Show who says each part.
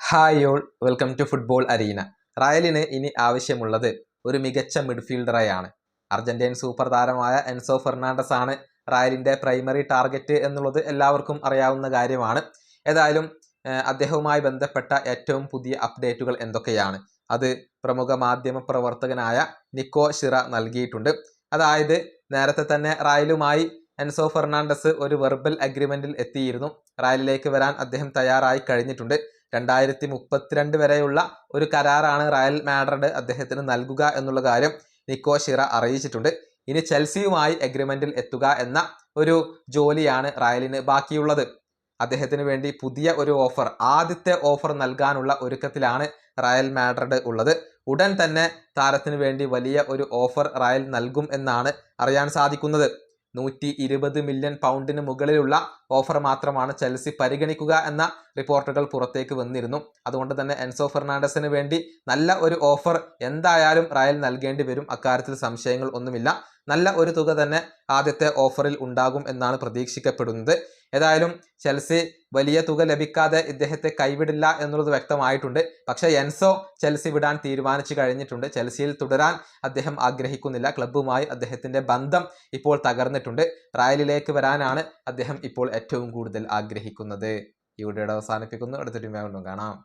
Speaker 1: Hi all, welcome to football arena. റയലിന് ഇനി ആവശ്യമുള്ളത് ഒരു മികച്ച മിഡ്ഫീൽഡറെയാണ്. അർജന്റീൻ സൂപ്പർ താരമായ എൻസോ ഫെർണാണ്ടസ് ആണ് റയലിൻ്റെ പ്രൈമറി ടാർഗറ്റ് എന്നുള്ളത് എല്ലാവർക്കും അറിയാവുന്ന കാര്യമാണ്. ഏതായാലും അദ്ദേഹവുമായി ബന്ധപ്പെട്ട ഏറ്റവും പുതിയ അപ്ഡേറ്റുകൾ എന്തൊക്കെയാണ്? അത് പ്രമുഖ മാധ്യമ പ്രവർത്തകനായ നിക്കോ ഷിറ നൽകിയിട്ടുണ്ട്. അതായത് നേരത്തെ തന്നെ റയലുമായി എൻസോ ഫെർണാണ്ടസ് ഒരു വെർബൽ അഗ്രിമെന്റിൽ എത്തിയിരുന്നു. റയലിലേക്ക് വരാൻ അദ്ദേഹം തയ്യാറായി കഴിഞ്ഞിട്ടുണ്ട്. 2032 വരെയുള്ള ഒരു കരാറാണ് റയൽ മാഡ്രിഡ് അദ്ദേഹത്തിന് നൽകുക എന്നുള്ള കാര്യം നിക്കോ ഷിറ അറിയിച്ചിട്ടുണ്ട്. ഇനി ചെൽസിയുമായി അഗ്രിമെന്റിൽ എത്തുക എന്ന ഒരു ജോലിയാണ് റയലിന് ബാക്കിയുള്ളത്. അദ്ദേഹത്തിന് വേണ്ടി പുതിയ ഒരു ഓഫർ, ആദ്യത്തെ ഓഫർ നൽകാനുള്ള ഒരുക്കത്തിലാണ് റയൽ മാഡ്രിഡ് ഉള്ളത്. ഉടൻ തന്നെ താരത്തിന് വേണ്ടി വലിയ ഒരു ഓഫർ റയൽ നൽകും എന്നാണ് അറിയാൻ സാധിക്കുന്നത്. 120 മില്യൺ പൗണ്ടിന് മുകളിലുള്ള ഓഫർ മാത്രമാണ് ചെൽസി പരിഗണിക്കുക എന്ന റിപ്പോർട്ടുകൾ പുറത്തേക്ക് വന്നിരുന്നു. അതുകൊണ്ട് തന്നെ എൻസോ ഫെർണാണ്ടസിന് വേണ്ടി നല്ല ഒരു ഓഫർ എന്തായാലും റയൽ നൽകേണ്ടി വരും. അക്കാര്യത്തിൽ സംശയങ്ങൾ ഒന്നുമില്ല. നല്ല ഒരു തുക തന്നെ ആദ്യത്തെ ഓഫറിൽ ഉണ്ടാകും എന്നാണ് പ്രതീക്ഷിക്കപ്പെടുന്നത്. ഏതായാലും ചെൽസി വലിയ തുക ലഭിക്കാതെ ഇദ്ദേഹത്തെ കൈവിടില്ല എന്നുള്ളത് വ്യക്തമായിട്ടുണ്ട്. പക്ഷേ എൻസോ ചെൽസി വിടാൻ തീരുമാനിച്ചു കഴിഞ്ഞിട്ടുണ്ട്. ചെൽസിയിൽ തുടരാൻ അദ്ദേഹം ആഗ്രഹിക്കുന്നില്ല. ക്ലബ്ബുമായി അദ്ദേഹത്തിന്റെ ബന്ധം ഇപ്പോൾ തകർന്നിട്ടുണ്ട്. റയലിലേക്ക് വരാനാണ് അദ്ദേഹം ഇപ്പോൾ ഏറ്റവും കൂടുതൽ ആഗ്രഹിക്കുന്നത്. ഈ വീഡിയോയുടെ അവസാനിപ്പിക്കുന്നു. അടുത്ത ടീമായി കാണാം.